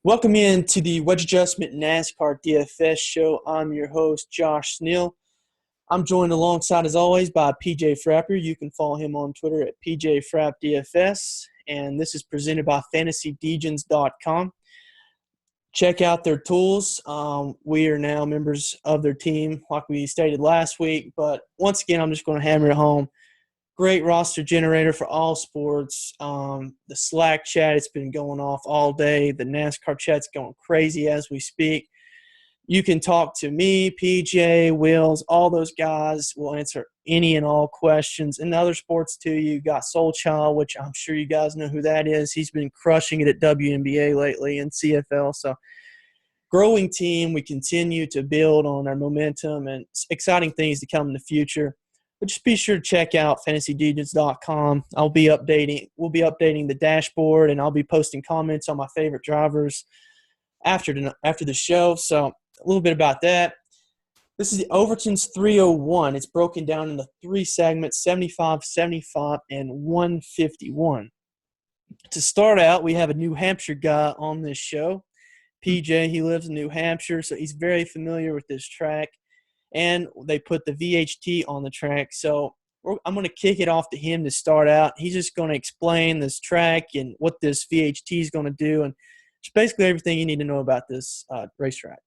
Welcome in to the Wedge Adjustment NASCAR DFS show. I'm your host, Josh Neal. I'm joined alongside, as always, by PJ Frappier. You can follow him on Twitter at PJFrapDFS. And this is presented by FantasyDegens.com. Check out their tools. We are now members of their team, like we stated last week. But once again, I'm just going to hammer it home. Great roster generator for all sports. The Slack chat, it's been going off all day. The NASCAR chat's going crazy as we speak. You can talk to me, PJ, Wills, all those guys will answer any and all questions. In other sports, too, you got Soul Child, which I'm sure you guys know who that is. He's been crushing it at WNBA lately and CFL. So, growing team. We continue to build on our momentum and exciting things to come in the future. But just be sure to check out FantasyDegens.com. We'll be updating the dashboard, and I'll be posting comments on my favorite drivers after the show. So a little bit about that. This is the Overton's 301. It's broken down into three segments, 75, 75, and 151. To start out, we have a New Hampshire guy on this show. PJ, he lives in New Hampshire, so he's very familiar with this track. And they put the VHT on the track. So I'm going to kick it off to him to start out. He's just going to explain this track and what this VHT is going to do, and just basically everything you need to know about this racetrack.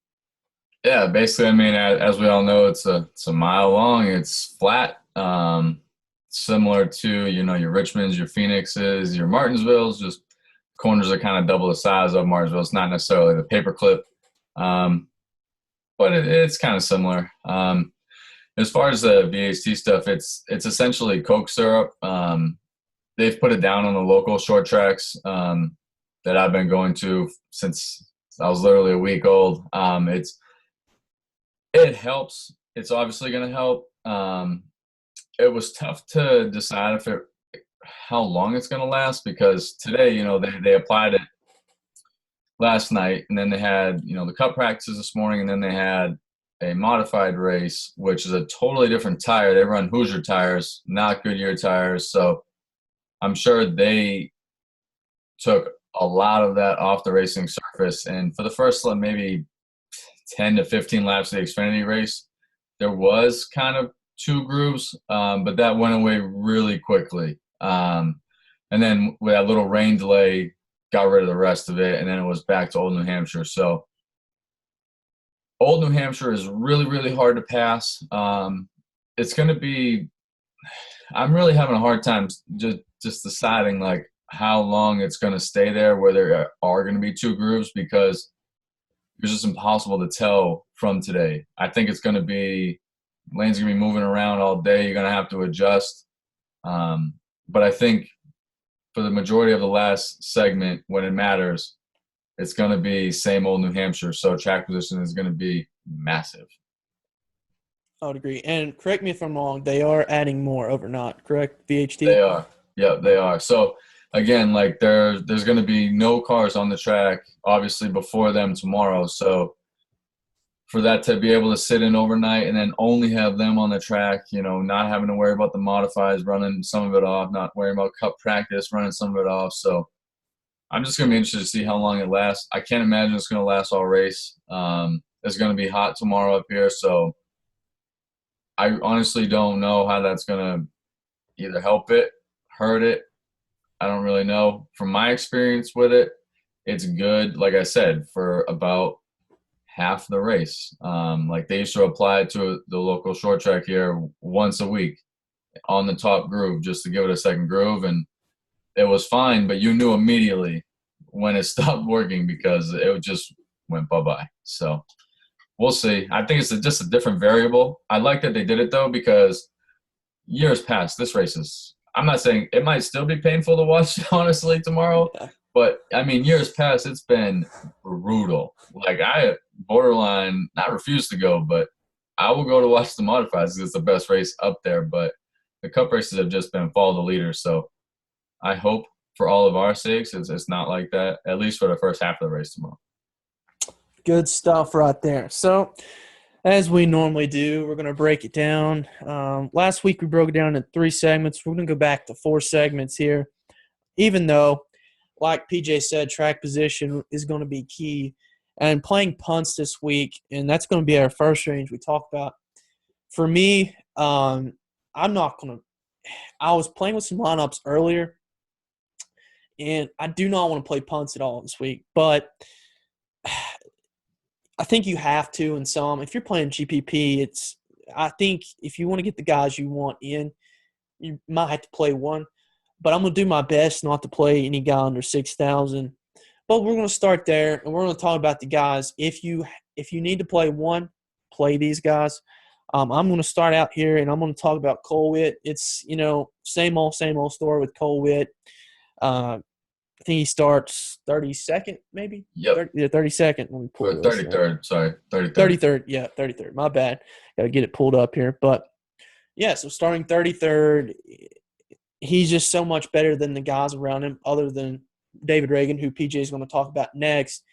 Yeah, basically, I mean, as we all know, it's a mile long. It's flat, similar to, your Richmonds, your Phoenixes, your Martinsvilles. Just corners are kind of double the size of Martinsville. It's not necessarily the paperclip. But it's kind of similar. As far as the VHT stuff, it's essentially Coke syrup. They've put it down on the local short tracks that I've been going to since I was literally a week old. It helps. It's obviously going to help. It was tough to decide how long it's going to last because today, they applied it last night, and then they had, the cup practices this morning, and then they had a modified race, which is a totally different tire. They run Hoosier tires, not Goodyear tires. So I'm sure they took a lot of that off the racing surface. And for the first maybe 10 to 15 laps of the Xfinity race, there was kind of two grooves, but that went away really quickly. And then with that little rain delay, got rid of the rest of it, and then it was back to Old New Hampshire. So Old New Hampshire is really, really hard to pass. It's going to be – I'm really having a hard time just deciding, how long it's going to stay there, where there are going to be two grooves, because it's just impossible to tell from today. I think it's going to be – lanes going to be moving around all day. You're going to have to adjust. But I think – for the majority of the last segment, when it matters, it's going to be same old New Hampshire. So track position is going to be massive. I would agree. And correct me if I'm wrong, they are adding more overnight, correct? VHT? They are. Yeah, they are. So, again, there's going to be no cars on the track, obviously, before them tomorrow. So, for that to be able to sit in overnight and then only have them on the track, not having to worry about the modifieds, running some of it off, not worrying about cup practice, running some of it off. So I'm just going to be interested to see how long it lasts. I can't imagine it's going to last all race. It's going to be hot tomorrow up here. So I honestly don't know how that's going to either help it, hurt it. I don't really know. From my experience with it, it's good, like I said, for about half the race. They used to apply it to the local short track here once a week on the top groove just to give it a second groove, and it was fine, but you knew immediately when it stopped working because it just went bye-bye. So we'll see. I think it's just a different variable. I like that they did it, though, because years past, this race is – I'm not saying it might still be painful to watch, honestly, tomorrow. Yeah. But, I mean, years past, it's been brutal. I borderline not refuse to go, but I will go to watch the modifieds because it's the best race up there. But the cup races have just been follow the leader. So I hope for all of our sakes it's not like that, at least for the first half of the race tomorrow. Good stuff right there. So as we normally do, we're going to break it down. Last week we broke it down in three segments. We're going to go back to four segments here, even though like PJ said, track position is going to be key. And playing punts this week, and that's going to be our first range we talk about. For me, I'm not going to – I was playing with some lineups earlier, and I do not want to play punts at all this week. But I think you have to in some. If you're playing GPP, I think if you want to get the guys you want in, you might have to play one. But I'm going to do my best not to play any guy under 6,000. But we're going to start there, and we're going to talk about the guys. If you need to play one, play these guys. I'm going to start out here, and I'm going to talk about Cole Witt. It's, same old story with Cole Witt. I think he starts 32nd, maybe? Yep. 32nd. Let me pull it. 33rd, sorry. 33rd. 33rd, yeah, 33rd. My bad. Got to get it pulled up here. But, yeah, so starting 33rd, he's just so much better than the guys around him other than David Reagan, who PJ is going to talk about next.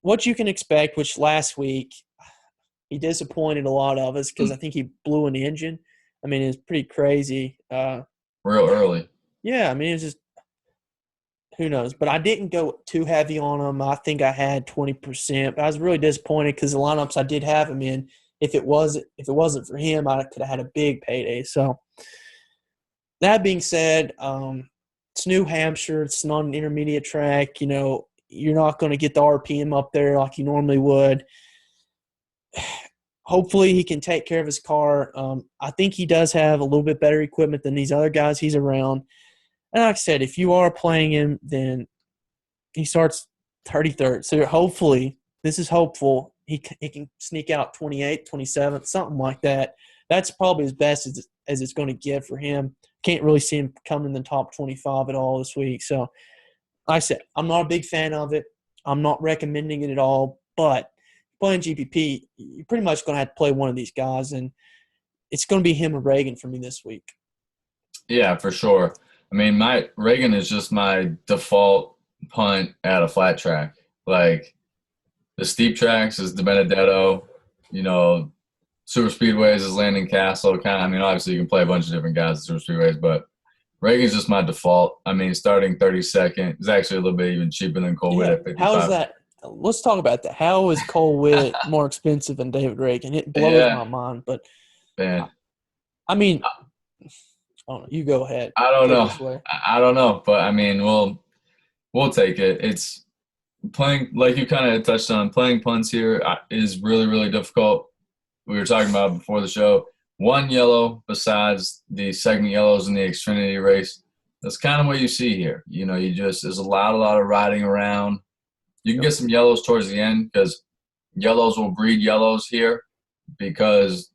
What you can expect, which last week he disappointed a lot of us because I think he blew an engine. I mean, it's pretty crazy. Real early. Yeah, I mean, it's just who knows. But I didn't go too heavy on him. I think I had 20%. But I was really disappointed because the lineups I did have him in, if it wasn't for him, I could have had a big payday. So that being said, it's New Hampshire. It's not an intermediate track. You're not going to get the RPM up there like you normally would. Hopefully he can take care of his car. I think he does have a little bit better equipment than these other guys he's around. And like I said, if you are playing him, then he starts 33rd. So hopefully, this is hopeful, he can sneak out 28th, 27th, something like that. That's probably as best as it's going to get for him. Can't really see him coming in the top 25 at all this week. So, like I said, I'm not a big fan of it. I'm not recommending it at all. But playing GPP, you're pretty much going to have to play one of these guys, and it's going to be him or Reagan for me this week. Yeah, for sure. I mean, Reagan is just my default punt at a flat track. Like, the steep tracks is the Benedetto, super speedways is Landon Castle. Obviously you can play a bunch of different guys at super speedways, but Reagan's just my default. I mean, starting 32nd is actually a little bit even cheaper than Cole Witt at 55. How is that? Let's talk about that. How is Cole Witt more expensive than David Reagan? It blows my mind. But man, I mean, you go ahead. I don't know. I don't know, but I mean, we'll take it. It's playing, like you kind of touched on, playing punts here is really, really difficult. We were talking about before the show. One yellow besides the segment yellows in the Xfinity race. That's kind of what you see here. There's a lot of riding around. You can get some yellows towards the end because yellows will breed yellows here because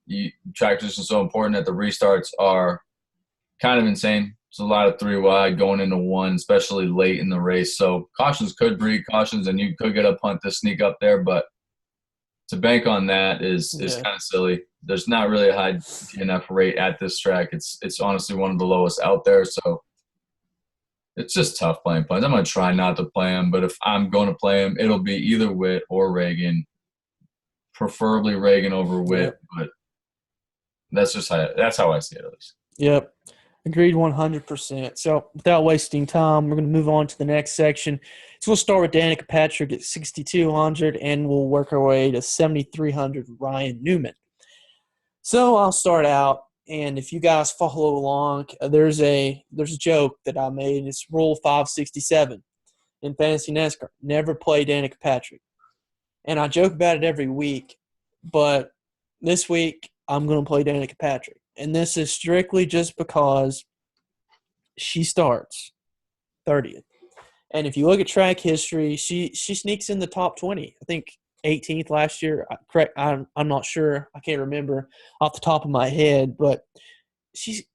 track position is so important that the restarts are kind of insane. There's a lot of 3 wide going into 1, especially late in the race. So cautions could breed cautions, and you could get a punt to sneak up there. But to bank on that is kind of silly. There's not really a high DNF rate at this track. It's honestly one of the lowest out there. So it's just tough playing punts. I'm going to try not to play him, but if I'm going to play him, it'll be either Witt or Reagan, preferably Reagan over Witt. But that's how I see it at least. Yep. Agreed 100%. So without wasting time, we're going to move on to the next section. So we'll start with Danica Patrick at 6,200, and we'll work our way to 7,300 Ryan Newman. So I'll start out, and if you guys follow along, there's a joke that I made. It's Rule 567 in Fantasy NASCAR. Never play Danica Patrick. And I joke about it every week, but this week I'm going to play Danica Patrick. And this is strictly just because she starts 30th. And if you look at track history, she sneaks in the top 20. I think 18th last year. Correct. I'm not sure. I can't remember off the top of my head. But she's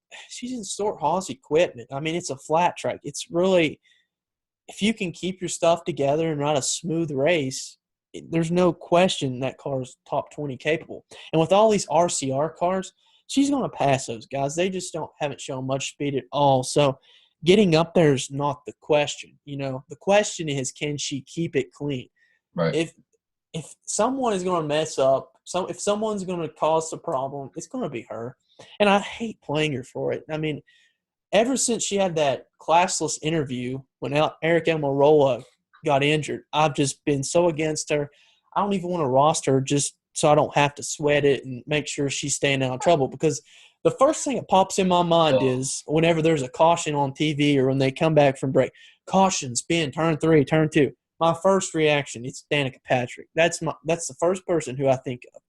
in Stewart Haas equipment. I mean, it's a flat track. It's really – if you can keep your stuff together and run a smooth race, there's no question that car's top 20 capable. And with all these RCR cars – she's going to pass those guys. They just haven't shown much speed at all. So getting up there is not the question. The question is, can she keep it clean? Right. If someone is going to mess up, if someone's going to cause a problem, it's going to be her. And I hate playing her for it. I mean, ever since she had that classless interview when Eric Almirola got injured, I've just been so against her. I don't even want to roster her just so I don't have to sweat it and make sure she's staying out of trouble, because the first thing that pops in my mind is whenever there's a caution on TV or when they come back from break, caution, spin, turn 3, turn 2. My first reaction is Danica Patrick. That's the first person who I think of.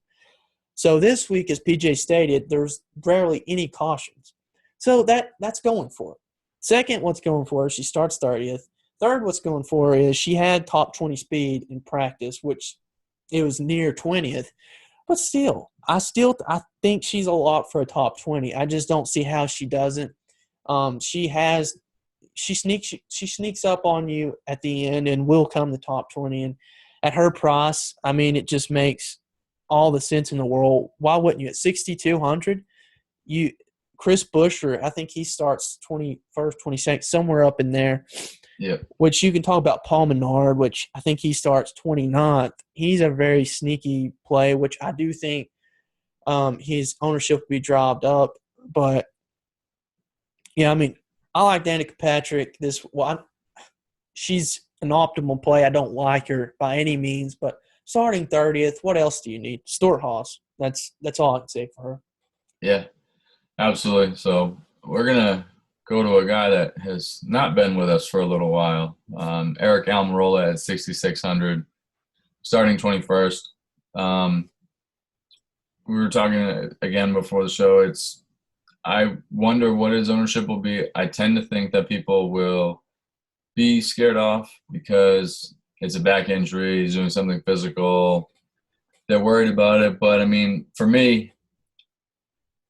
So this week, as PJ stated, there's rarely any cautions. So that's going for it. Second, what's going for her, she starts 30th. Third, what's going for her is she had top 20 speed in practice, which it was near 20th. But still, I think she's a lot for a top 20. I just don't see how she doesn't. She sneaks up on you at the end and will come the top 20. And at her price, I mean, it just makes all the sense in the world. Why wouldn't you? At 6,200, Chris Buescher, I think he starts 21st, 22nd, somewhere up in there. Yeah. Which you can talk about Paul Menard, which I think he starts 29th. He's a very sneaky play, which I do think his ownership will be dropped up. But, yeah, I mean, I like Danica Patrick. She's an optimal play. I don't like her by any means, but starting 30th, what else do you need? Stuart Haas. That's all I can say for her. Yeah, absolutely. So we're going to go to a guy that has not been with us for a little while. Eric Almirola at 6,600, starting 21st. We were talking again before the show. I wonder what his ownership will be. I tend to think that people will be scared off because it's a back injury. He's doing something physical. They're worried about it. But, I mean, for me,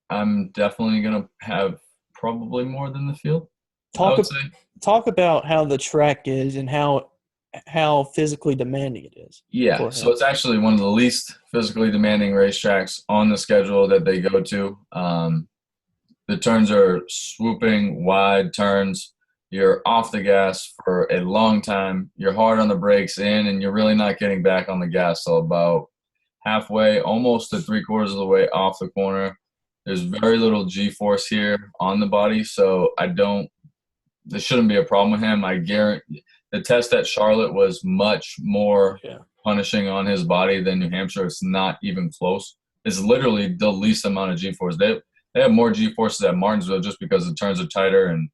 I'm definitely going to have probably more than the field. Talk about how the track is and how physically demanding it is. Yeah, so it's actually one of the least physically demanding racetracks on the schedule that they go to. The turns are swooping, wide turns. You're off the gas for a long time. You're hard on the brakes in, and you're really not getting back on the gas till about halfway, almost to three-quarters of the way off the corner. There's very little G-force here on the body, so this shouldn't be a problem with him. I guarantee the test at Charlotte was much more punishing on his body than New Hampshire. It's not even close. It's literally the least amount of G-force. They have more G-forces at Martinsville just because the turns are tighter, and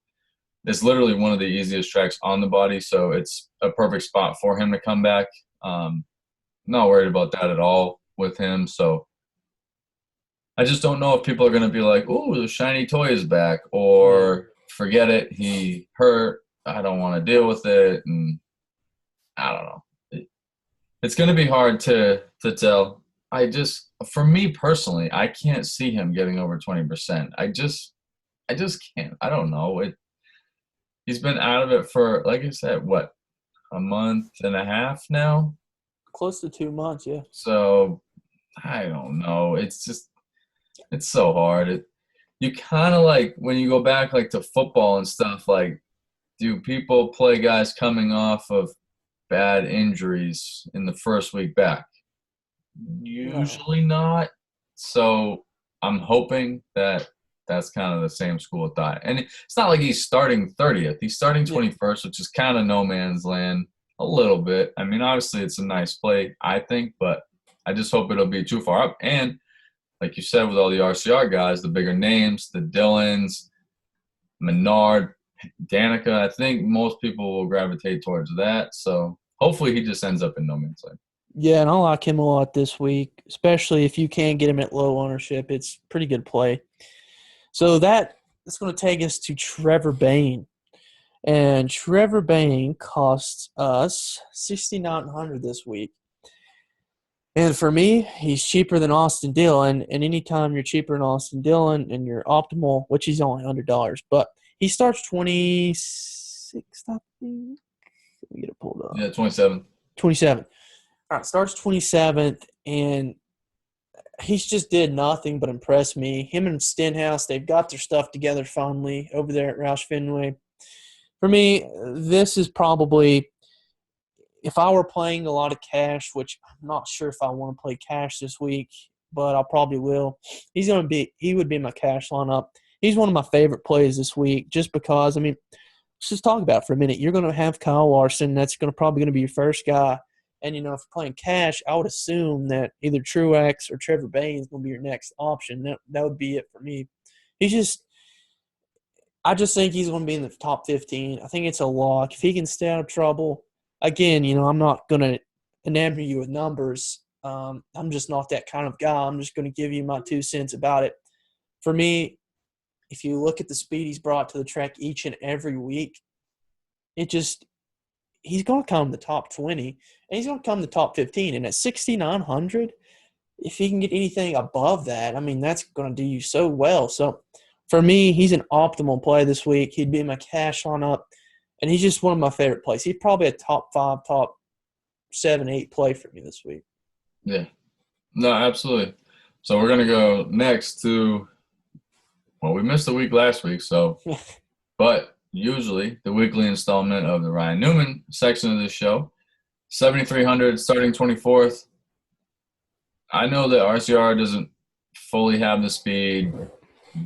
it's literally one of the easiest tracks on the body, so it's a perfect spot for him to come back. Not worried about that at all with him, so I just don't know if people are going to be like, "Ooh, the shiny toy is back," or forget it, he hurt, I don't want to deal with it, and I don't know. It's going to be hard to tell. For me personally, I can't see him getting over 20%. I just can't. I don't know. He's been out of it for, like I said, what, a month and a half now? Close to 2 months, yeah. So, I don't know. It's so hard. You kind of like, when you go back like to football and stuff, like, do people play guys coming off of bad injuries in the first week back? Usually not. So I'm hoping that's kind of the same school of thought. And it's not like he's starting 30th. He's starting 21st, which is kind of no man's land a little bit. I mean, obviously it's a nice play, I think, but I just hope it'll be too far up. And like you said, with all the RCR guys, the bigger names, the Dillons, Menard, Danica, I think most people will gravitate towards that. So hopefully he just ends up in no man's land. Yeah, and I like him a lot this week, especially if you can get him at low ownership. It's pretty good play. So that's going to take us to Trevor Bayne. And Trevor Bayne costs us $6,900 this week. And for me, he's cheaper than Austin Dillon. And anytime you're cheaper than Austin Dillon and you're optimal, which he's only $100, but he starts 26th, I think. Let me get it pulled up. Yeah, 27. 27. All right, starts 27th, and he's just did nothing but impress me. Him and Stenhouse, they've got their stuff together finally over there at Roush Fenway. For me, this is probably, if I were playing a lot of cash, which I'm not sure if I want to play cash this week, but I probably will. He would be my cash lineup. he's one of my favorite plays this week just because, I mean, let's just talk about it for a minute. You're going to have Kyle Larson. That's probably going to be your first guy. And, if you're playing cash, I would assume that either Truex or Trevor Bayne is going to be your next option. That would be it for me. I just think he's going to be in the top 15. I think it's a lock. If he can stay out of trouble, again, I'm not going to enamor you with numbers. I'm just not that kind of guy. I'm just going to give you my 2 cents about it. For me, if you look at the speed he's brought to the track each and every week, he's going to come in the top 20, and he's going to come in the top 15. And at 6,900, if he can get anything above that, I mean, that's going to do you so well. So, for me, he's an optimal play this week. He'd be my cash on up, and he's just one of my favorite plays. He's probably a top 5, top 7, 8 play for me this week. Yeah. No, absolutely. So we're going to go next to – well, we missed a week last week, so – but usually the weekly installment of the Ryan Newman section of this show, 7,300 starting 24th. I know that RCR doesn't fully have the speed –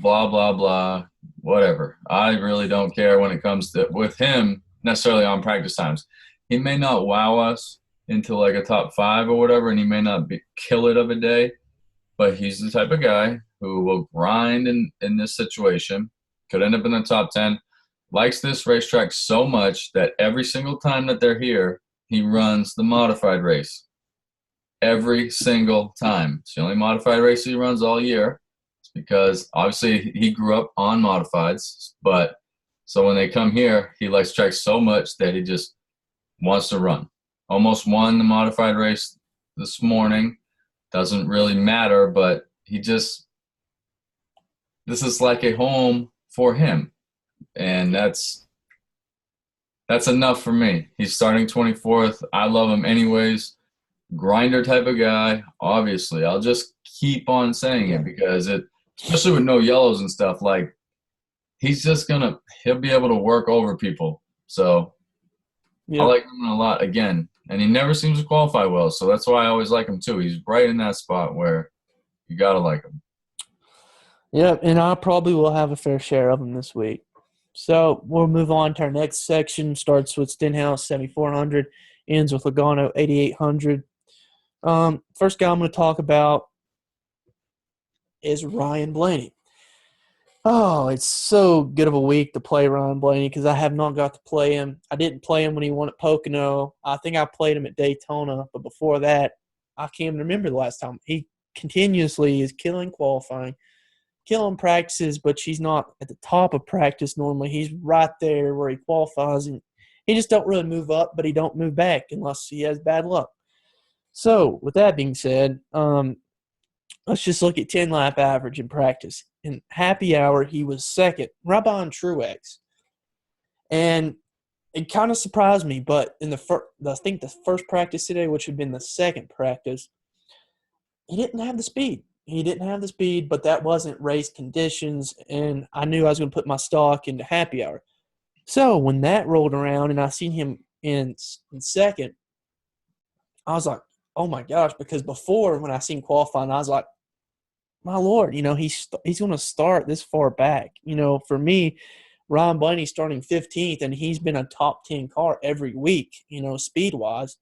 blah, blah, blah, whatever. I really don't care when it comes to with him necessarily on practice times. He may not wow us into like a top 5 or whatever, and he may not kill it of a day, but he's the type of guy who will grind in this situation, could end up in the top 10, likes this racetrack so much that every single time that they're here, he runs the modified race. Every single time. It's the only modified race he runs all year. Because obviously he grew up on modifieds, but so when they come here, he likes tracks so much that he just wants to run. Almost won the modified race this morning. Doesn't really matter, but this is like a home for him. And that's enough for me. He's starting 24th. I love him anyways. Grinder type of guy, obviously. I'll just keep on saying it because especially with no yellows and stuff, like he'll be able to work over people. So I like him a lot again. And he never seems to qualify well. So that's why I always like him too. He's right in that spot where you got to like him. Yeah, and I probably will have a fair share of him this week. So we'll move on to our next section. Starts with Stenhouse, 7,400. Ends with Logano, 8,800. First guy I'm going to talk about is Ryan Blaney. Oh, it's so good of a week to play Ryan Blaney because I have not got to play him. I didn't play him when he won at Pocono. I think I played him at Daytona, but before that, I can't even remember the last time. He continuously is killing qualifying, killing practices, but he's not at the top of practice normally. He's right there where he qualifies, and he just don't really move up, but he don't move back unless he has bad luck. So, with that being said, let's just look at 10-lap average in practice. In happy hour, he was second, right behind Truex. And it kind of surprised me, but in I think the first practice today, which had been the second practice, he didn't have the speed. He didn't have the speed, but that wasn't race conditions, and I knew I was going to put my stock into happy hour. So when that rolled around and I seen him in second, I was like, oh my gosh, because before when I seen qualifying, I was like, my Lord, he's going to start this far back. For me, Ryan Blaney's starting 15th, and he's been a top 10 car every week, speed-wise.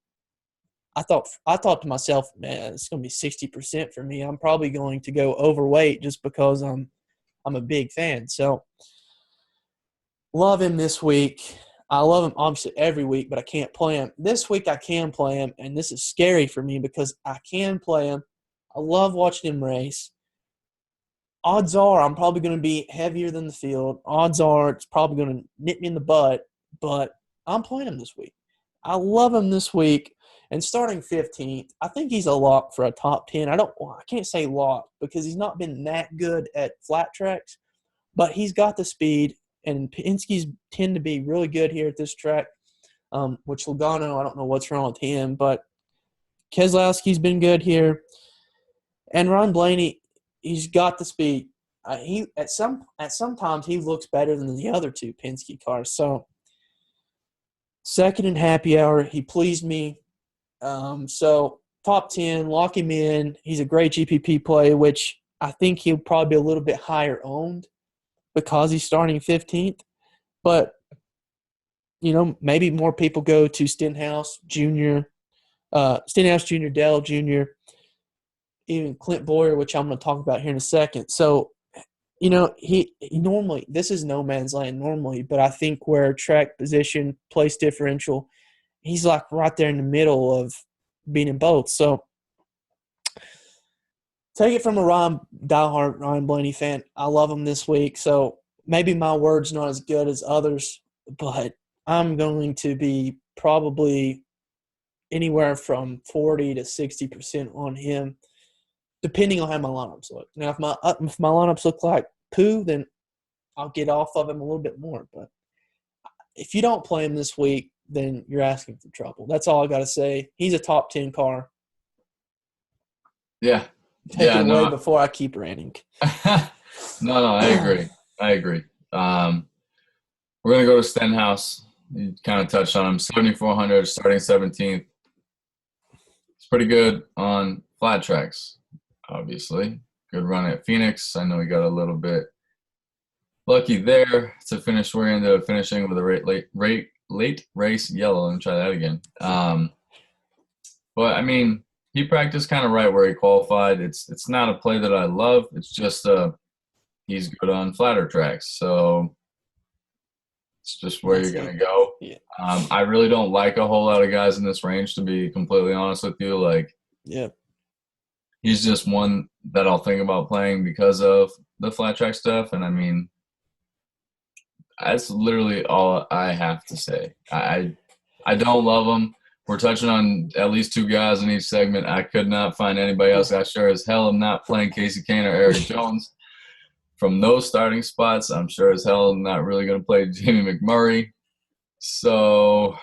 I thought to myself, man, it's going to be 60% for me. I'm probably going to go overweight just because I'm a big fan. So, love him this week. I love him obviously every week, but I can't play him. This week I can play him, and this is scary for me because I can play him. I love watching him race. Odds are I'm probably going to be heavier than the field. Odds are it's probably going to nip me in the butt, but I'm playing him this week. I love him this week. And starting 15th, I think he's a lock for a top 10. I can't say lock because he's not been that good at flat tracks, but he's got the speed, and Penske's tend to be really good here at this track, which Logano, I don't know what's wrong with him, but Keselowski's been good here. And Ron Blaney, he's got the speed. At sometimes he looks better than the other two Penske cars. So second in happy hour, he pleased me. So top 10, lock him in. He's a great GPP play, which I think he'll probably be a little bit higher owned. because he's starting 15th. But, maybe more people go to Stenhouse Jr., Dell Jr., even Clint Boyer, which I'm going to talk about here in a second. So, he normally – this is no man's land normally, but I think where track position, place differential, he's like right there in the middle of being in both. So, take it from a diehard Ryan Blaney fan. I love him this week. So, maybe my word's not as good as others, but I'm going to be probably anywhere from 40 to 60% on him, depending on how my lineups look. Now, if my lineups look like poo, then I'll get off of him a little bit more. But if you don't play him this week, then you're asking for trouble. That's all I got to say. He's a top 10 car. Yeah. Take it away before I keep ranting. No, I agree. We're going to go to Stenhouse. You kind of touched on him. 7,400, starting 17th. It's pretty good on flat tracks, obviously. Good run at Phoenix. I know he got a little bit lucky there to finish where he ended up finishing with a late race yellow. Let me try that again. But, I mean, he practiced kind of right where he qualified. It's not a play that I love. It's just he's good on flatter tracks. So it's just where you're going to go. Yeah. I really don't like a whole lot of guys in this range, to be completely honest with you. Yeah. He's just one that I'll think about playing because of the flat track stuff. And, I mean, that's literally all I have to say. I don't love him. We're touching on at least two guys in each segment. I could not find anybody else. I sure as hell am not playing Casey Kane or Eric Jones. From those starting spots, I'm sure as hell not really going to play Jamie McMurray. So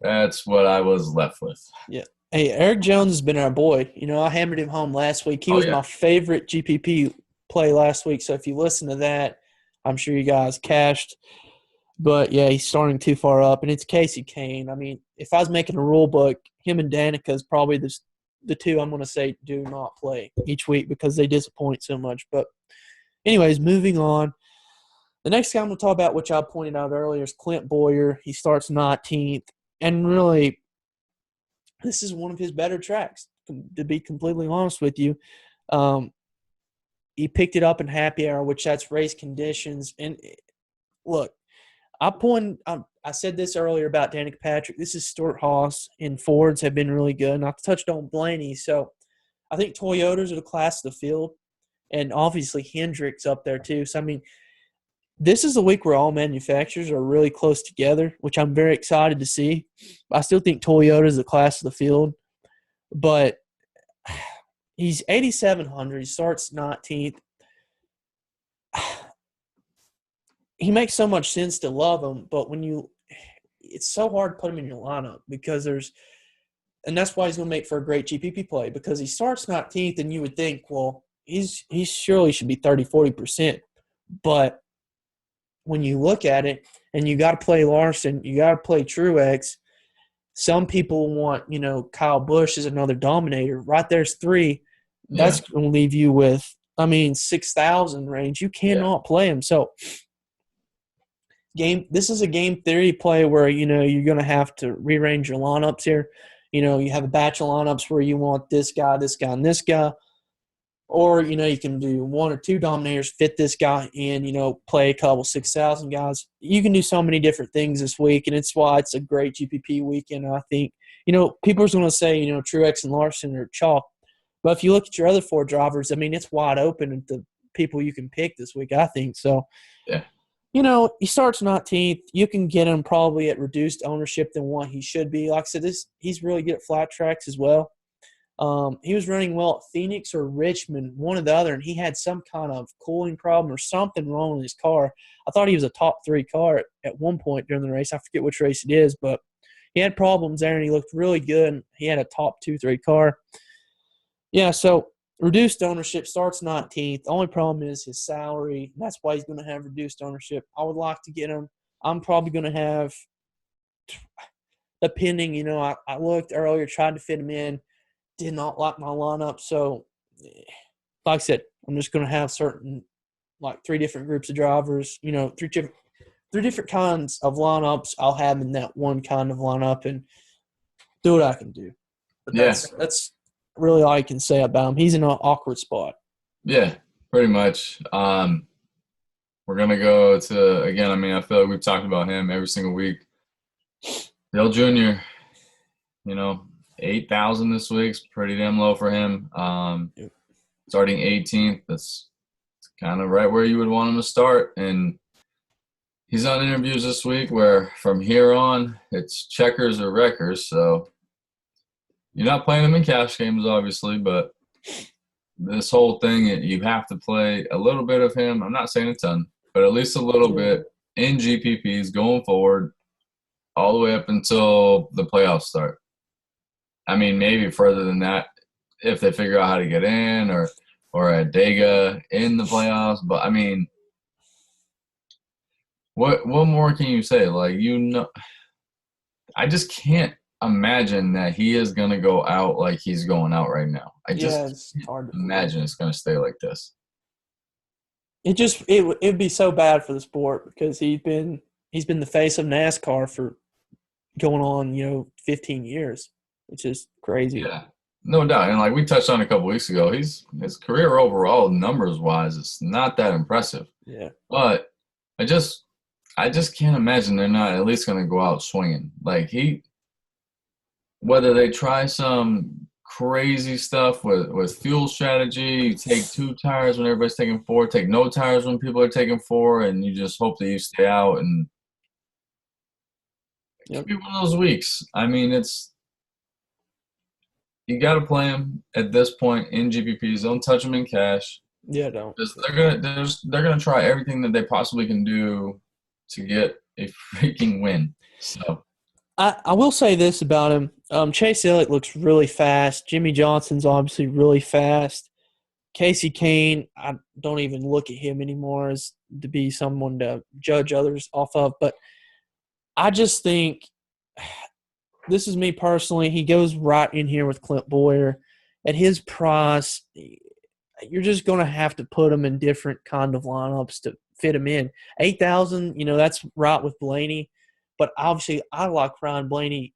that's what I was left with. Yeah. Hey, Eric Jones has been our boy. I hammered him home last week. He was my favorite GPP play last week. So if you listen to that, I'm sure you guys cashed. But, yeah, he's starting too far up, and it's Casey Kane. I mean, if I was making a rule book, him and Danica is probably the two I'm going to say do not play each week because they disappoint so much. But, anyways, moving on. The next guy I'm going to talk about, which I pointed out earlier, is Clint Boyer. He starts 19th. And really, this is one of his better tracks, to be completely honest with you. He picked it up in happy hour, which that's race conditions. And, look, I said this earlier about Danica Patrick. This is Stuart Haas, and Fords have been really good. And I touched on Blaney. So I think Toyotas are the class of the field. And obviously Hendrick's up there too. So, I mean, this is a week where all manufacturers are really close together, which I'm very excited to see. I still think Toyota is the class of the field. But he's 8,700. He starts 19th. He makes so much sense to love him, but it's so hard to put him in your lineup because and that's why he's going to make for a great GPP play because he starts 19th and you would think, well, he surely should be 30, 40%. But when you look at it and you got to play Larson, you got to play Truex, some people want, Kyle Busch as another dominator. Right there's three. Yeah. That's going to leave you with, 6,000 range. You cannot play him. So, this is a game theory play where, you're going to have to rearrange your lineups here. You have a batch of lineups where you want this guy, and this guy. Or, you can do one or two dominators, fit this guy in, play a couple 6,000 guys. You can do so many different things this week, and it's why it's a great GPP weekend, I think. People are going to say, Truex and Larson are chalk. But if you look at your other four drivers, it's wide open at the people you can pick this week, I think. So, yeah. He starts 19th. You can get him probably at reduced ownership than what he should be. Like I said, he's really good at flat tracks as well. He was running well at Phoenix or Richmond, one or the other, and he had some kind of cooling problem or something wrong with his car. I thought he was a top 3 car at one point during the race. I forget which race it is, but he had problems there, and he looked really good, and he had a top 2-3 car. Yeah, so reduced ownership, starts 19th. The only problem is his salary. That's why he's going to have reduced ownership. I would like to get him. I'm probably going to have, depending, I looked earlier, tried to fit him in, did not like my lineup. So, like I said, I'm just going to have certain like 3 different groups of drivers, three different kinds of lineups. I'll have him in that one kind of lineup and do what I can do. But that's really all I can say about him. He's in an awkward spot. Yeah, pretty much. We're going to go to, again, I mean, I feel like we've talked about him every single week. Dale Jr., 8,000 this week's pretty damn low for him. Starting 18th, that's kind of right where you would want him to start. And he's on interviews this week where from here on, it's checkers or wreckers. So you're not playing him in cash games, obviously, but this whole thing, you have to play a little bit of him. I'm not saying a ton, but at least a little bit in GPPs going forward all the way up until the playoffs start. I mean, maybe further than that if they figure out how to get in or a Dega in the playoffs. But, I mean, what more can you say? Like, I just can't imagine that he is going to go out like he's going out right now. It's hard to imagine it's going to stay like this. It'd be so bad for the sport because he's been the face of NASCAR for going on 15 years, which is crazy. Yeah, no doubt. And like we touched on a couple weeks ago, his career overall numbers wise, it's not that impressive. Yeah, but I just can't imagine they're not at least going to go out swinging. Like whether they try some crazy stuff with fuel strategy, take 2 tires when everybody's taking 4, take no tires when people are taking 4, and you just hope that you stay out. And it could be one of those weeks. I mean, you got to play them at this point in GPPs. Don't touch them in cash. Yeah, don't. They're gonna try everything that they possibly can do to get a freaking win. So I will say this about him. Chase Elliott looks really fast. Jimmy Johnson's obviously really fast. Casey Kane, I don't even look at him anymore as to be someone to judge others off of. But I just think, this is me personally, he goes right in here with Clint Boyer. At his price, you're just going to have to put him in different kind of lineups to fit him in. 8,000, that's right with Blaney. But obviously, I like Ryan Blaney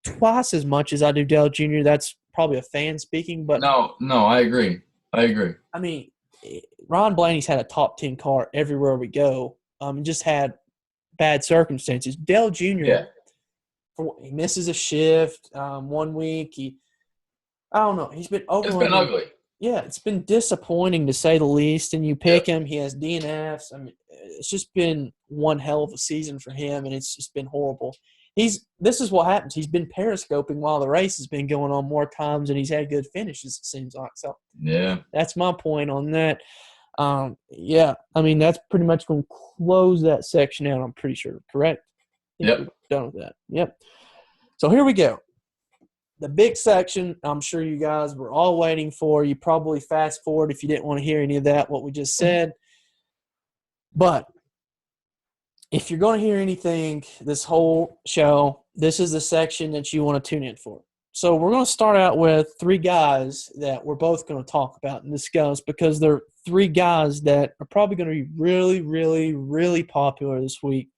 twice as much as I do Dale Jr. That's probably a fan speaking. But no, I agree. I mean, Ryan Blaney's had a top 10 car everywhere we go. Just had bad circumstances. Dale Jr., he misses a shift 1 week. I don't know. He's been over. It's been ugly. Yeah, it's been disappointing to say the least. And you pick him, he has DNFs. I mean, it's just been one hell of a season for him, and it's just been horrible. This is what happens. He's been periscoping while the race has been going on more times, and he's had good finishes, it seems like. So that's my point on that. I mean, that's pretty much going to close that section out, I'm pretty sure. Correct? Yep. We're done with that. Yep. So here we go. The big section I'm sure you guys were all waiting for. You probably fast forward if you didn't want to hear any of that, what we just said. But if you're going to hear anything this whole show, this is the section that you want to tune in for. So we're going to start out with 3 guys that we're both going to talk about and discuss because they're 3 guys that are probably going to be really, really, really popular this week.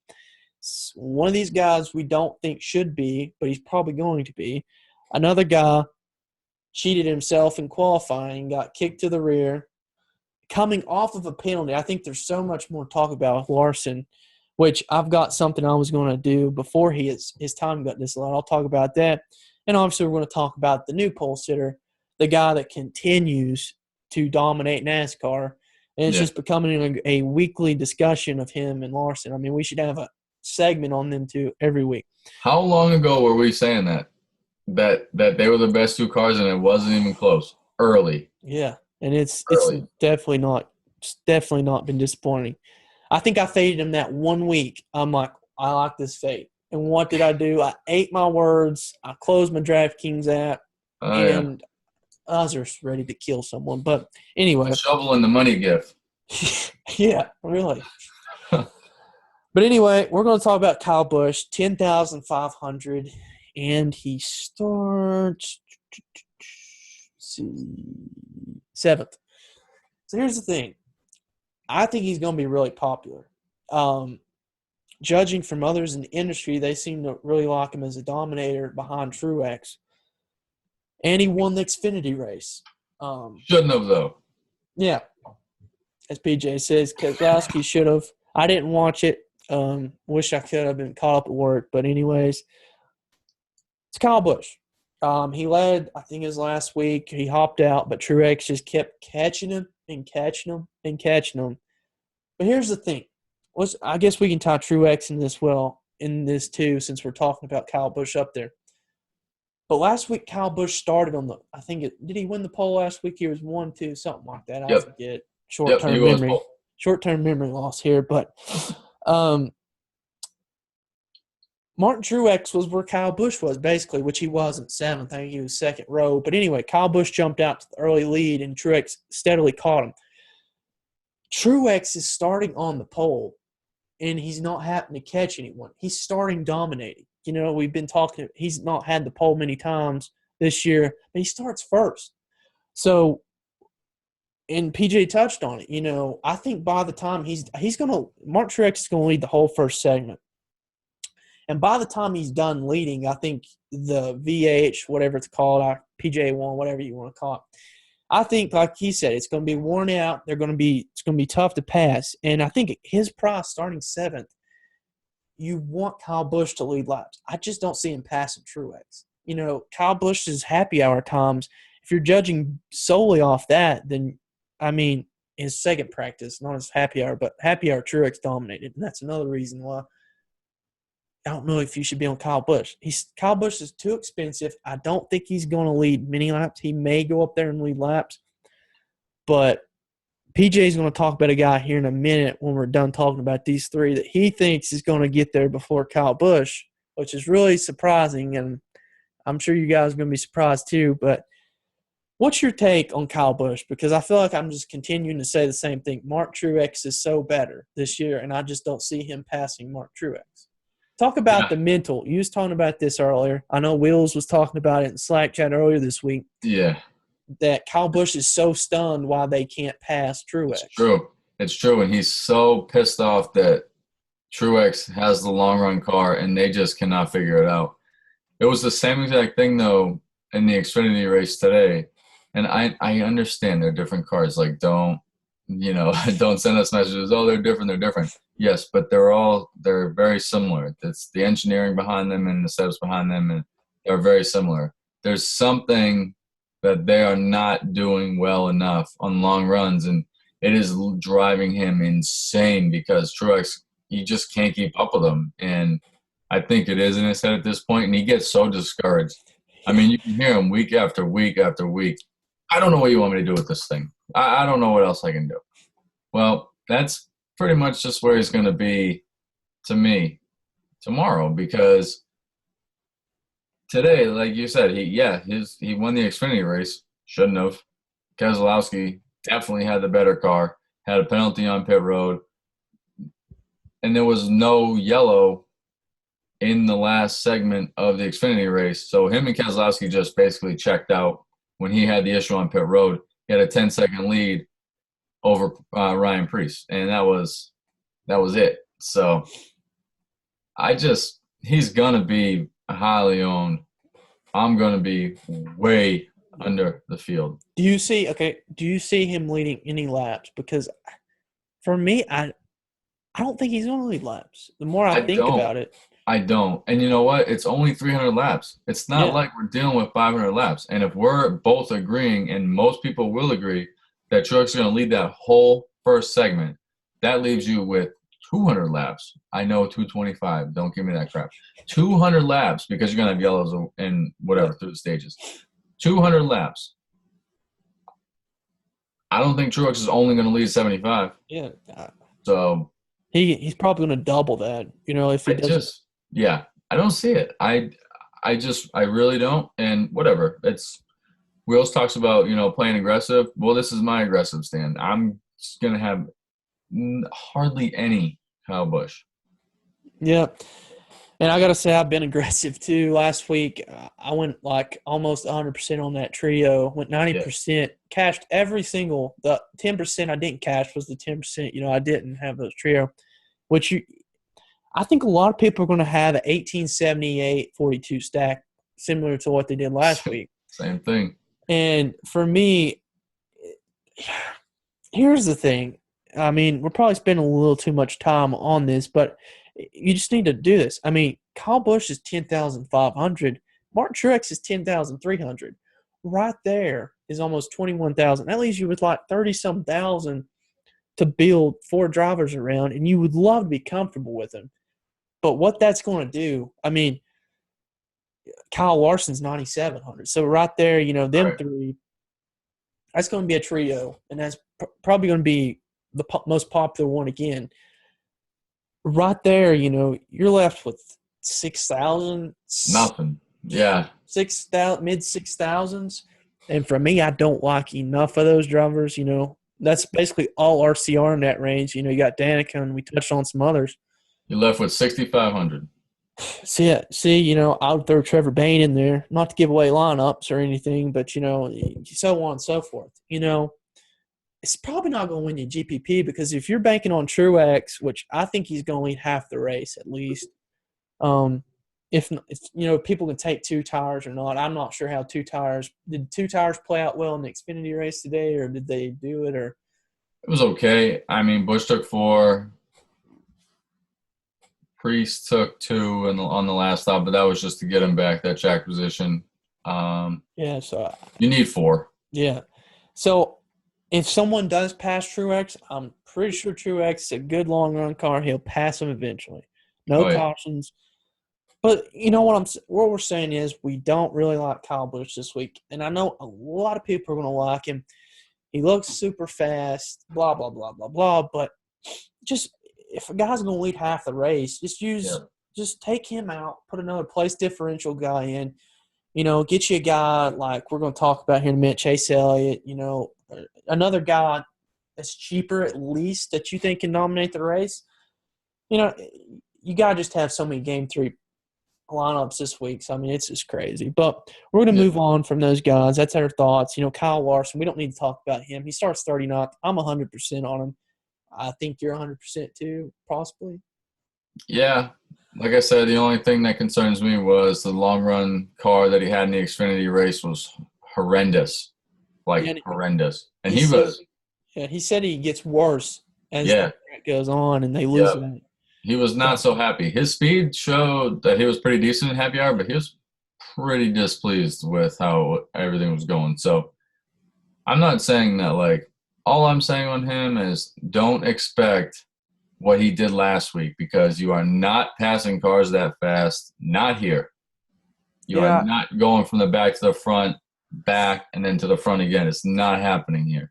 One of these guys we don't think should be, but he's probably going to be. Another guy cheated himself in qualifying, got kicked to the rear, coming off of a penalty. I think there's so much more to talk about with Larson, which I've got something I was going to do before his time got disallowed. I'll talk about that. And obviously we're going to talk about the new pole sitter, the guy that continues to dominate NASCAR. And it's just becoming a weekly discussion of him and Larson. I mean, we should have a segment on them two every week. How long ago were we saying that they were the best 2 cars and it wasn't even close? Early. Yeah, and it's definitely not been disappointing. I think I faded him that 1 week. I'm like, I like this fade. And what did I do? I ate my words. I closed my DraftKings app, and I was just ready to kill someone. But anyway. A shovel in the money gift. Yeah, really. But anyway, we're going to talk about Kyle Busch, 10,500, and he starts 7th. So here's the thing. I think he's going to be really popular. Judging from others in the industry, they seem to really like him as a dominator behind Truex. And he won the Xfinity race. Shouldn't have, though. Yeah. As PJ says, Keselowski should have. I didn't watch it. Wish I could have been caught up at work. But anyways, it's Kyle Busch. He led, I think, his last week. He hopped out, but Truex just kept catching him and catching him and catching him. But here's the thing. I guess we can tie Truex in this too, since we're talking about Kyle Busch up there. But last week, Kyle Busch started on the – did he win the pole last week? He was 1-2, something like that. I forget. Short-term memory. Short-term memory loss here. But Martin Truex was where Kyle Busch was, basically, which he wasn't seventh. I think he was second row. But anyway, Kyle Busch jumped out to the early lead, and Truex steadily caught him. Truex is starting on the pole, and he's not happening to catch anyone. He's starting dominating. You know, we've been talking – he's not had the pole many times this year, but he starts first. So – and PJ touched on it. You know, I think by the time he's going to – Mark Truex is going to lead the whole first segment. And by the time he's done leading, I think the VH, whatever it's called, PJ1, whatever you want to call it, I think, like he said, it's going to be worn out. It's going to be tough to pass. And I think his price starting seventh, you want Kyle Busch to lead laps. I just don't see him passing Truex. You know, Kyle Busch's happy hour times, if you're judging solely off that, then, I mean, his second practice, not his happy hour, but happy hour Truex dominated. And that's another reason why I don't know if you should be on Kyle Busch. Kyle Busch is too expensive. I don't think he's going to lead many laps. He may go up there and lead laps. But PJ is going to talk about a guy here in a minute when we're done talking about these three that he thinks is going to get there before Kyle Busch, which is really surprising, and I'm sure you guys are going to be surprised too. But what's your take on Kyle Busch? Because I feel like I'm just continuing to say the same thing. Mark Truex is so better this year, and I just don't see him passing Mark Truex. Talk about the mental. You was talking about this earlier. I know Wills was talking about it in Slack chat earlier this week. Yeah. That Kyle Busch is so stunned why they can't pass Truex. It's true. And he's so pissed off that Truex has the long-run car and they just cannot figure it out. It was the same exact thing, though, in the Xfinity race today. And I understand they're different cars. Like, don't send us messages, oh, they're different. Yes, but they're very similar. It's the engineering behind them and the setups behind them, and they're very similar. There's something that they are not doing well enough on long runs, and it is driving him insane because Truex, he just can't keep up with them. And I think it is in his head at this point, and he gets so discouraged. I mean, you can hear him week after week after week. I don't know what you want me to do with this thing. I don't know what else I can do. Well, that's pretty much just where he's going to be to me tomorrow, because today, like you said, he won the Xfinity race. Shouldn't have. Keselowski definitely had the better car, had a penalty on pit road, and there was no yellow in the last segment of the Xfinity race. So him and Keselowski just basically checked out when he had the issue on pit road. He had a 10-second lead over Ryan Preece, and that was it. So he's gonna be highly owned. I'm gonna be way under the field. Do you see him leading any laps? Because for me, I don't think he's gonna lead laps. The more I think about it. I don't. And you know what? It's only 300 laps. It's not like we're dealing with 500 laps. And if we're both agreeing, and most people will agree, that Truex is going to lead that whole first segment, that leaves you with 200 laps. I know 225. Don't give me that crap. 200 laps, because you're going to have yellows and whatever through the stages. 200 laps. I don't think Truex is only going to lead 75. Yeah. So he's probably going to double that. You know, if he does. Yeah, I don't see it. I really don't. And whatever. Wills talks about, playing aggressive. Well, this is my aggressive stand. I'm just going to have hardly any Kyle Busch. Yeah. And I got to say, I've been aggressive too. Last week, I went like almost 100% on that trio, went Yeah. 90%, cashed every single, the 10% I didn't cash was the 10%, I didn't have those trio, which I think a lot of people are going to have an 1878-42 stack, similar to what they did last week. Same thing. And for me, here's the thing. I mean, we're probably spending a little too much time on this, but you just need to do this. I mean, Kyle Busch is 10,500. Martin Truex is 10,300. Right there is almost 21,000. That leaves you with like 30-some thousand to build 4 drivers around, and you would love to be comfortable with them. But what that's going to do, I mean, Kyle Larson's 9,700. So right there, them Right. three, that's going to be a trio, and that's probably going to be the most popular one again. Right there, you're left with 6,000. Nothing. Yeah. 6,000, mid 6,000s. And for me, I don't like enough of those drivers. That's basically all RCR in that range. You got Danica, and we touched on some others. You're left with 6,500. See, I would throw Trevor Bayne in there, not to give away lineups or anything, but, so on and so forth. It's probably not going to win you GPP because if you're banking on Truex, which I think he's going to lead half the race at least, if people can take 2 tires or not, I'm not sure how 2 tires – did 2 tires play out well in the Xfinity race today, or did they do it? Or It was okay. I mean, Bush took 4. Priest took 2 on the last stop, but that was just to get him back that track position. yeah, so You need 4. yeah. So if someone does pass Truex, I'm pretty sure Truex is a good long-run car. He'll pass him eventually. No cautions. But what we're saying is we don't really like Kyle Busch this week. And I know a lot of people are going to like him. He looks super fast, blah, blah, blah, blah, blah. But just if a guy's going to lead half the race, just take him out, put another place differential guy in. Get you a guy like we're going to talk about here in a minute, Chase Elliott, another guy that's cheaper at least that you think can dominate the race. You got to just have so many Game 3 lineups this week. So, I mean, it's just crazy. But we're going to move on from those guys. That's our thoughts. Kyle Larson, we don't need to talk about him. He starts 39th. I'm 100% on him. I think you're 100% too, possibly. Yeah. Like I said, the only thing that concerns me was the long-run car that he had in the Xfinity race was horrendous. Horrendous. And he was – yeah, he said he gets worse as the track goes on and they lose that. He was not so happy. His speed showed that he was pretty decent in happy hour, but he was pretty displeased with how everything was going. So I'm not saying that, all I'm saying on him is don't expect what he did last week because you are not passing cars that fast, not here. You are not going from the back to the front, back, and then to the front again. It's not happening here.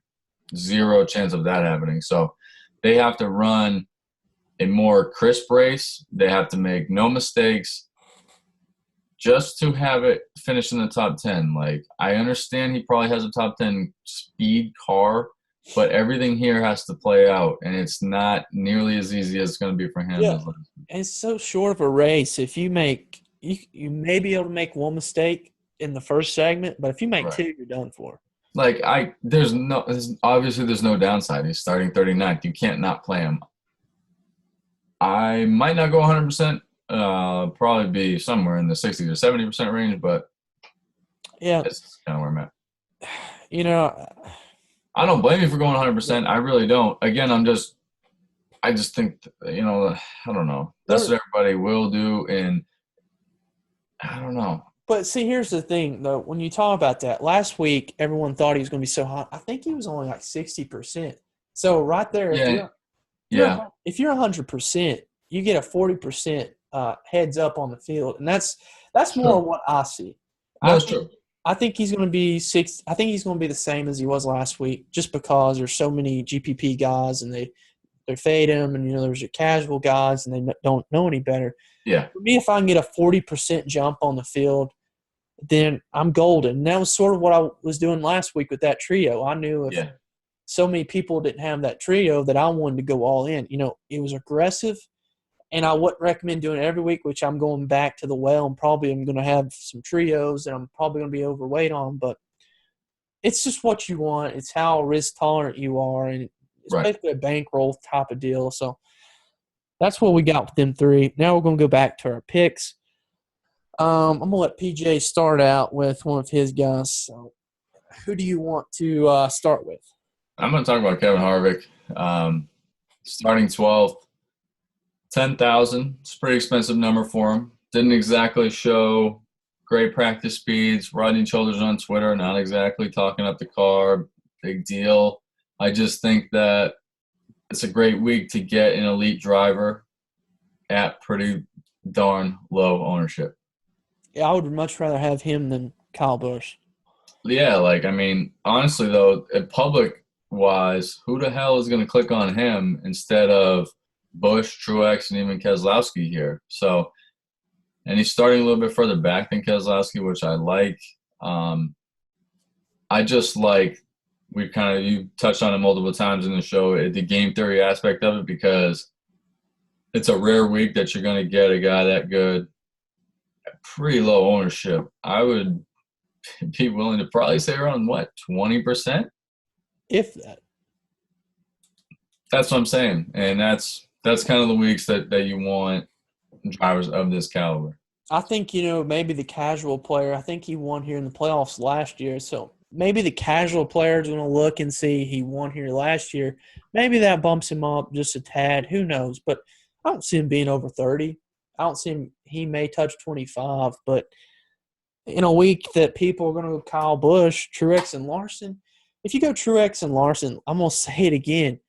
0 chance of that happening. So they have to run a more crisp race. They have to make no mistakes just to have it finish in the top 10. I understand he probably has a top 10 speed car, but everything here has to play out, and it's not nearly as easy as it's going to be for him. Yeah, it's so short of a race. If you make you may be able to make one mistake in the first segment, but if you make 2, you're done for. There's no downside. He's starting 39th. You can't not play him. I might not go 100%, probably be somewhere in the 60 to 70% range, but that's kind of where I'm at. I don't blame you for going 100%. I really don't. Again, I just think, I don't know. That's what everybody will do, and I don't know. But see, here's the thing, though. When you talk about that, last week everyone thought he was going to be so hot. I think he was only 60%. So right there, if you're 100%, you get a 40% heads up on the field, and that's more what I see. That's true. I think he's going to be 6. I think he's going to be the same as he was last week, just because there's so many GPP guys and they fade him, and there's your casual guys and they don't know any better. Yeah. For me, if I can get a 40% jump on the field, then I'm golden. And that was sort of what I was doing last week with that trio. I knew if so many people didn't have that trio that I wanted to go all in. It was aggressive. And I wouldn't recommend doing it every week, which I'm going back to the well and probably I'm going to have some trios that I'm probably going to be overweight on. But it's just what you want. It's how risk tolerant you are. And it's Right. basically a bankroll type of deal. So that's what we got with them three. Now we're going to go back to our picks. I'm going to let PJ start out with one of his guys. So who do you want to start with? I'm going to talk about Kevin Harvick. Starting 12th, 10,000. It's a pretty expensive number for him. Didn't exactly show great practice speeds. Riding shoulders on Twitter, not exactly talking up the car. Big deal. I just think that it's a great week to get an elite driver at pretty darn low ownership. Yeah, I would much rather have him than Kyle Busch. Yeah, like, I mean, honestly, though, public-wise, who the hell is going to click on him instead of Busch, Truex, and even Keselowski here? So, and he's starting a little bit further back than Keselowski, which I like. I just like, you touched on it multiple times in the show, the game theory aspect of it, because it's a rare week that you're going to get a guy that good at pretty low ownership. I would be willing to probably say around, 20%? If that. That's what I'm saying. And that's kind of the weeks that you want drivers of this caliber. I think, maybe the casual player, I think he won here in the playoffs last year. So maybe the casual player is going to look and see he won here last year. Maybe that bumps him up just a tad. Who knows? But I don't see him being over 30. I don't see him – he may touch 25. But in a week that people are going to go Kyle Busch, Truex, and Larson, if you go Truex and Larson, I'm going to say it again.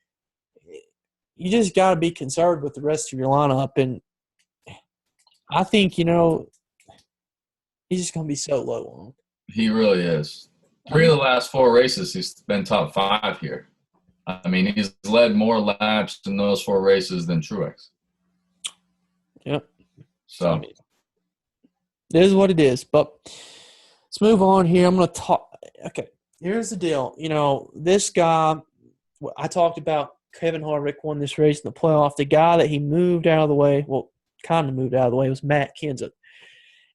You just got to be conservative with the rest of your lineup. And I think, he's just going to be so low on. He really is. 3 of the last 4 races, he's been top 5 here. I mean, he's led more laps in those 4 races than Truex. Yep. So, I mean, it is what it is. But let's move on here. I'm going to talk. Okay, here's the deal. This guy, I talked about Kevin Harvick won this race in the playoff. The guy that he moved out of the way, well, kind of moved out of the way, was Matt Kenseth.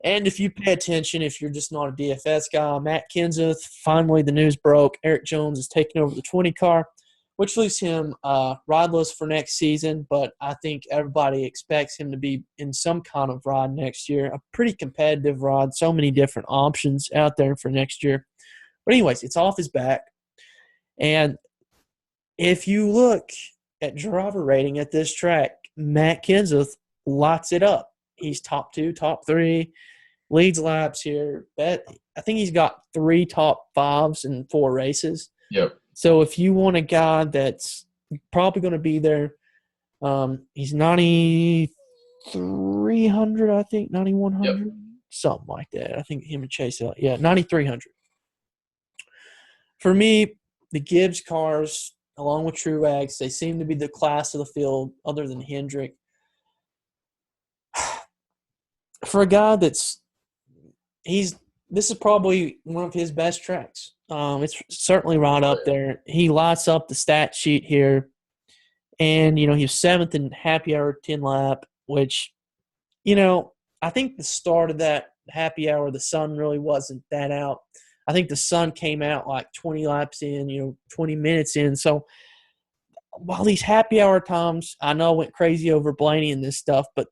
And if you pay attention, if you're just not a DFS guy, Matt Kenseth, finally the news broke. Eric Jones is taking over the 20 car, which leaves him rideless for next season. But I think everybody expects him to be in some kind of ride next year, a pretty competitive ride, so many different options out there for next year. But anyways, it's off his back. And if you look at driver rating at this track, Matt Kenseth lights it up. He's top 2, top 3, leads laps here. I think he's got 3 top 5s in 4 races. yep. So if you want a guy that's probably going to be there, he's 9,300, I think, 9,100, Yep. something like that. I think him and Chase, 9,300. For me, the Gibbs cars, along with Truex, they seem to be the class of the field other than Hendrick. For a guy this is probably one of his best tracks. It's certainly right up there. He lights up the stat sheet here. And, he was 7th in happy hour 10 lap, which, I think the start of that happy hour, the sun really wasn't that out. I think the sun came out like 20 laps in, 20 minutes in. So while these happy hour times, I know I went crazy over Blaney and this stuff, but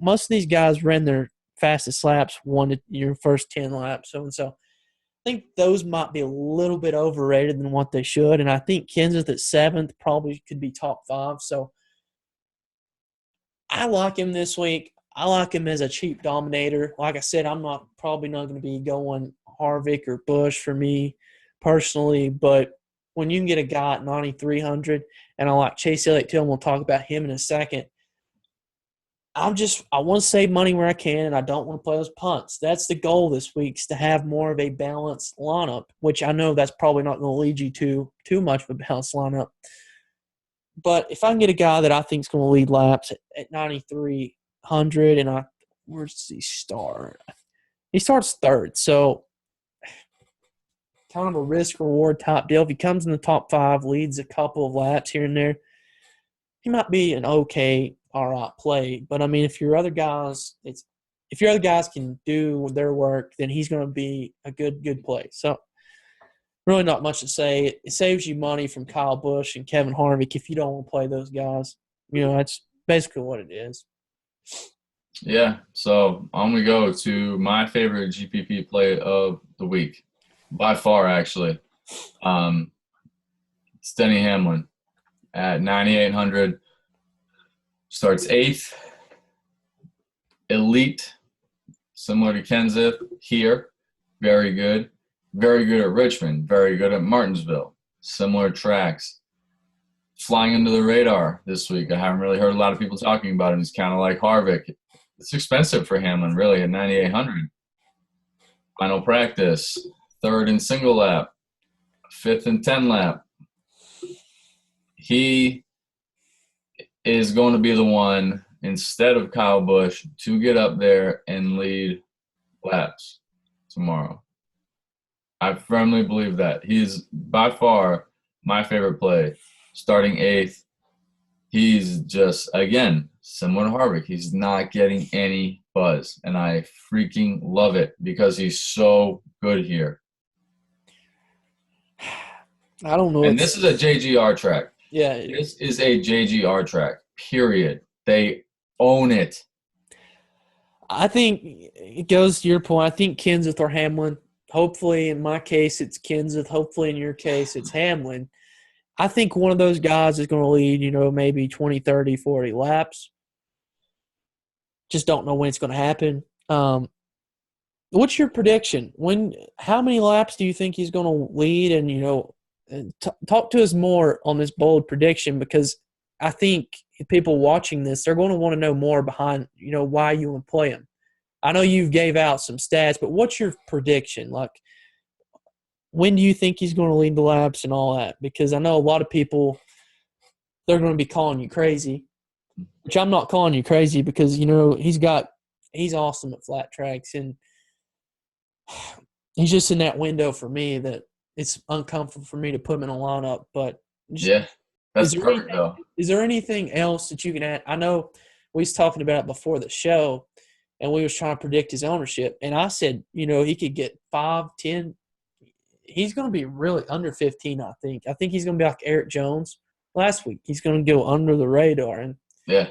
most of these guys ran their fastest laps, won your first 10 laps. So I think those might be a little bit overrated than what they should. And I think Kenseth at 7th probably could be top 5. So I like him this week. I like him as a cheap dominator. Like I said, I'm probably not going to be going Harvick or Busch for me personally. But when you can get a guy at 9,300, and I like Chase Elliott too, and we'll talk about him in a second, I want to save money where I can, and I don't want to play those punts. That's the goal this week, is to have more of a balanced lineup, which I know that's probably not going to lead you to too much of a balanced lineup. But if I can get a guy that I think is going to lead laps at 9,300, and where does he start? He starts 3rd, so kind of a risk-reward type deal. If he comes in the top 5, leads a couple of laps here and there, he might be an okay all right play. But I mean, if your other guys can do their work, then he's going to be a good play. So really not much to say. It saves you money from Kyle Busch and Kevin Harvick if you don't want to play those guys. That's basically what it is. Yeah, so I'm going to go to my favorite GPP play of the week, by far, actually. It's Denny Hamlin at 9,800. Starts 8th. Elite, similar to Kenseth here. Very good. Very good at Richmond. Very good at Martinsville. Similar tracks. Flying under the radar this week. I haven't really heard a lot of people talking about him. He's kind of like Harvick. It's expensive for Hamlin, really, at 9,800. Final practice, 3rd and single lap, 5th and 10 lap. He is going to be the one, instead of Kyle Busch, to get up there and lead laps tomorrow. I firmly believe that. He's by far my favorite play. Starting 8th, he's just, again, similar to Harvick, he's not getting any buzz, and I freaking love it because he's so good here. I don't know. And this is a JGR track. Yeah. This is a JGR track, period. They own it. I think it goes to your point. I think Kenseth or Hamlin. Hopefully, in my case, it's Kenseth. Hopefully, in your case, it's Hamlin. I think one of those guys is going to lead, maybe 20, 30, 40 laps. Just don't know when it's going to happen. What's your prediction? How many laps do you think he's going to lead? And, talk to us more on this bold prediction, because I think people watching this, they're going to want to know more behind, why you want to play him. I know you gave out some stats, but what's your prediction? Like, when do you think he's going to lead the laps and all that? Because I know a lot of people, they're going to be calling you crazy, which I'm not calling you crazy because, he's awesome at flat tracks, and he's just in that window for me that it's uncomfortable for me to put him in a lineup. But yeah, that's perfect, though. Is there anything else that you can add? I know we was talking about it before the show, and we was trying to predict his ownership, and I said, he could get 5, 10. He's going to be really under 15, I think. I think he's going to be like Eric Jones last week. He's going to go under the radar. And yeah.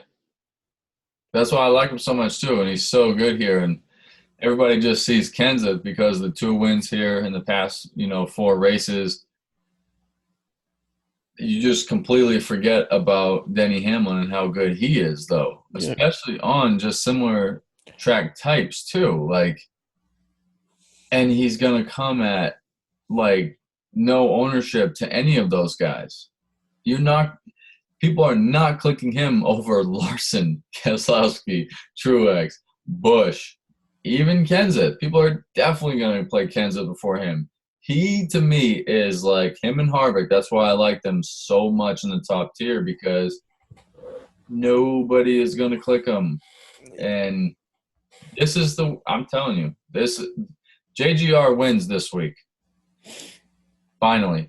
That's why I like him so much, too, and he's so good here. And everybody just sees Kenseth because of the 2 wins here in the past, 4 races. You just completely forget about Denny Hamlin and how good he is, though, especially on just similar track types, too. And he's going to come at, no ownership to any of those guys. People are not clicking him over Larson, Keselowski, Truex, Busch, even Kenseth. People are definitely going to play Kenseth before him. He, to me, is like him and Harvick. That's why I like them so much in the top tier, because nobody is going to click him. And I'm telling you, JGR wins this week. Finally.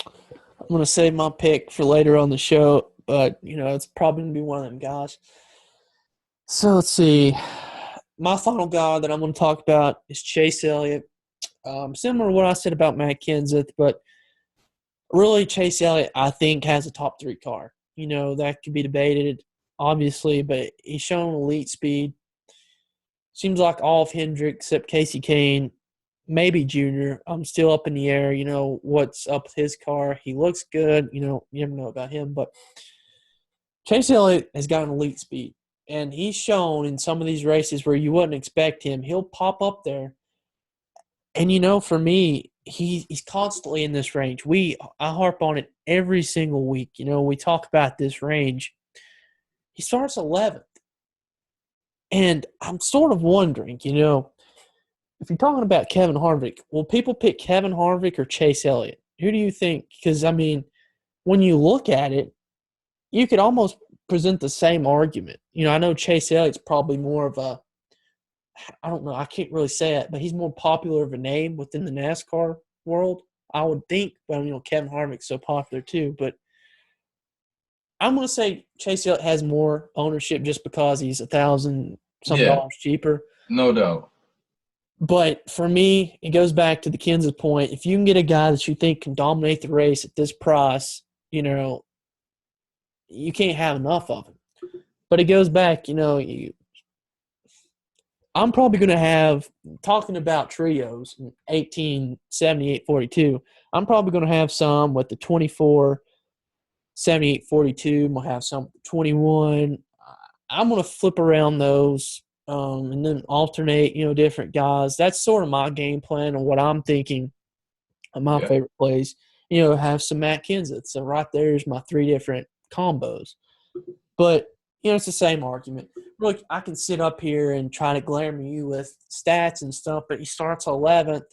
I'm going to save my pick for later on the show, but, it's probably going to be one of them guys. So let's see. My final guy that I'm going to talk about is Chase Elliott. Similar to what I said about Matt Kenseth, but really Chase Elliott, I think, has a top 3 car. That could be debated, obviously, but he's shown elite speed. Seems like all of Hendrick except Casey Kane, maybe Junior. I'm still up in the air, what's up with his car. He looks good. You never know about him. But Chase Elliott has got an elite speed, and he's shown in some of these races where you wouldn't expect him. He'll pop up there. And, for me, he's constantly in this range. I harp on it every single week. We talk about this range. He starts 11th. And I'm sort of wondering, if you're talking about Kevin Harvick, will people pick Kevin Harvick or Chase Elliott? Who do you think? Because, when you look at it, you could almost present the same argument. I know Chase Elliott's probably more of a, I don't know, I can't really say it, but he's more popular of a name within the NASCAR world, I would think. But, Kevin Harvick's so popular too. But I'm going to say Chase Elliott has more ownership just because he's $1,000 some Yeah, dollars cheaper. no doubt. But for me, it goes back to the Kansas point. If you can get a guy that you think can dominate the race at this price, you can't have enough of him. But it goes back, I'm probably going to have, talking about trios, 18, 78, 42, I'm probably going to have some with the 24, 78, 42. I'm going to have some with the 21. I'm going to flip around those and then alternate, different guys. That's sort of my game plan and what I'm thinking of my Yeah. favorite plays. Have some Matt Kenseth. So right there's my three different combos. But, it's the same argument. Look, I can sit up here and try to glamour you with stats and stuff, but he starts 11th.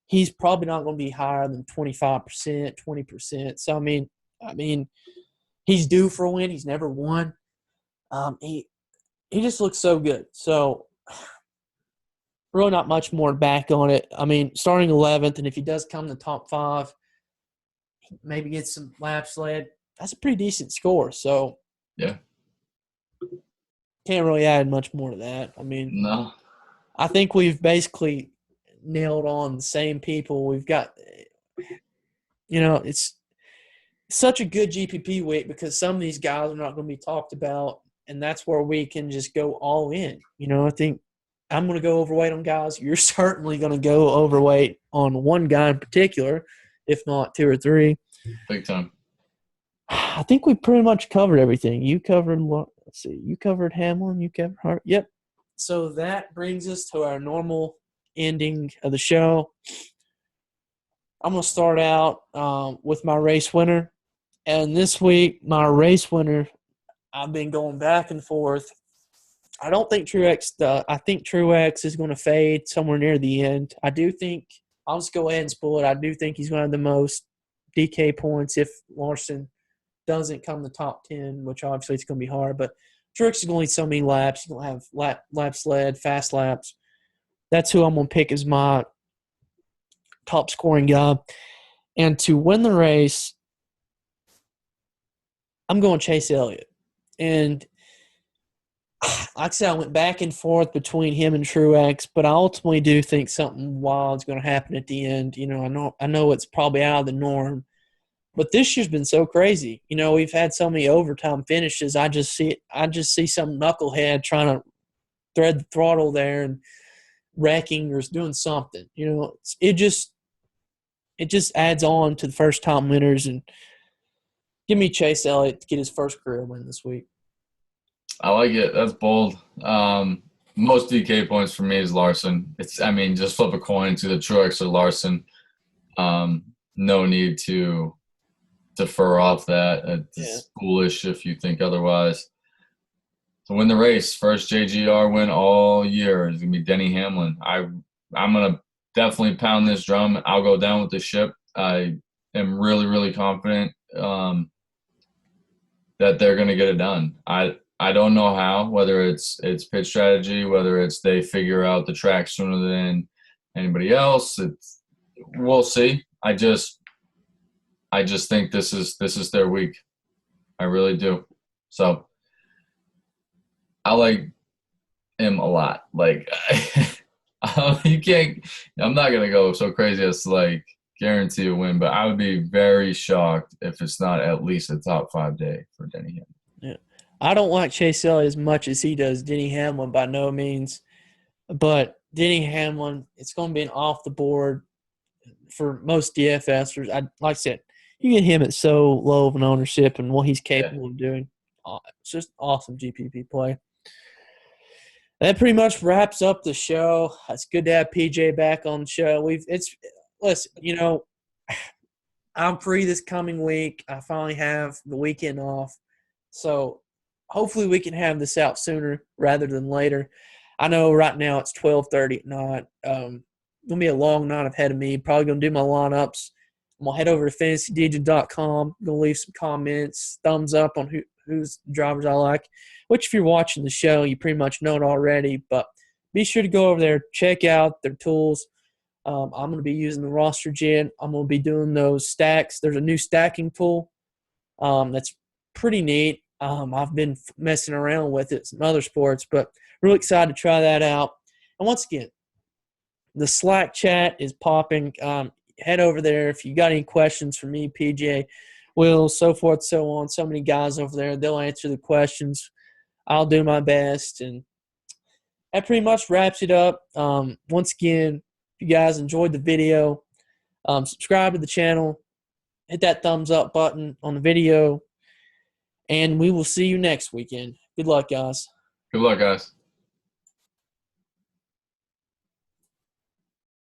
He's probably not going to be higher than 25%, 20%. So, I mean, he's due for a win. He's never won. He just looks so good. So, really not much more back on it. I mean, starting 11th, and if he does come in the top 5, maybe get some laps led, that's a pretty decent score. So, Yeah. can't really add much more to that. I mean, No. I think we've basically nailed on the same people. We've got, it's such a good GPP week because some of these guys are not going to be talked about, and that's where we can just go all in. I think I'm going to go overweight on guys. You're certainly going to go overweight on one guy in particular, if not 2 or 3. Big time. I think we pretty much covered everything. You covered you covered Hamlin, you covered Hart. Yep. So that brings us to our normal ending of the show. I'm going to start out with my race winner. And this week, my race winner, I've been going back and forth. I don't think I think Truex is going to fade somewhere near the end. I do think – I'll just go ahead and spoil it. I do think he's going to have the most DK points if Larson doesn't come the top 10, which obviously it's going to be hard. But Truex is going to lead so many laps. He's going to have laps led, fast laps. That's who I'm going to pick as my top scoring guy. And to win the race, I'm going Chase Elliott. And like I said, I went back and forth between him and Truex, but I ultimately do think something wild is going to happen at the end. I know it's probably out of the norm, but this year's been so crazy. We've had so many overtime finishes. I just see some knucklehead trying to thread the throttle there and wrecking or doing something. It just adds on to the first time winners, and give me Chase Elliott to get his first career win this week. I like it. That's bold. Most DK points for me is Larson. Just flip a coin to the Truex or Larson. No need to defer off that. It's foolish if you think otherwise. To win the race, first JGR win all year is going to be Denny Hamlin. I'm going to definitely pound this drum. I'll go down with the ship. I am really, really confident that they're going to get it done. I don't know how, whether it's pit strategy, whether it's they figure out the track sooner than anybody else. We'll see. I just think this is their week. I really do. So I like him a lot. Like you can't. I'm not gonna go so crazy as to guarantee a win, but I would be very shocked if it's not at least a top 5 day for Denny Hamlin. Yeah. I don't like Chase Elliott as much as he does Denny Hamlin by no means. But Denny Hamlin, it's going to be an off the board for most DFSers. Like I said, you get him at so low of an ownership and what he's capable of doing. It's just awesome GPP play. That pretty much wraps up the show. It's good to have PJ back on the show. Listen, I'm free this coming week. I finally have the weekend off. So hopefully we can have this out sooner rather than later. I know right now it's 12:30 at night. Going to be a long night ahead of me. Probably going to do my lineups. I'm going to head over to fantasydj.com. Going to leave some comments, thumbs up on whose drivers I like, which if you're watching the show, you pretty much know it already. But be sure to go over there, check out their tools. I'm going to be using the roster gen. I'm going to be doing those stacks. There's a new stacking tool that's pretty neat. I've been messing around with it, some other sports, but really excited to try that out. And once again, the Slack chat is popping. Head over there if you got any questions for me, PJ, Will, so forth, so on. So many guys over there. They'll answer the questions. I'll do my best. And that pretty much wraps it up. Once again, if you guys enjoyed the video, subscribe to the channel. Hit that thumbs up button on the video. And we will see you next weekend. Good luck, guys. Good luck, guys.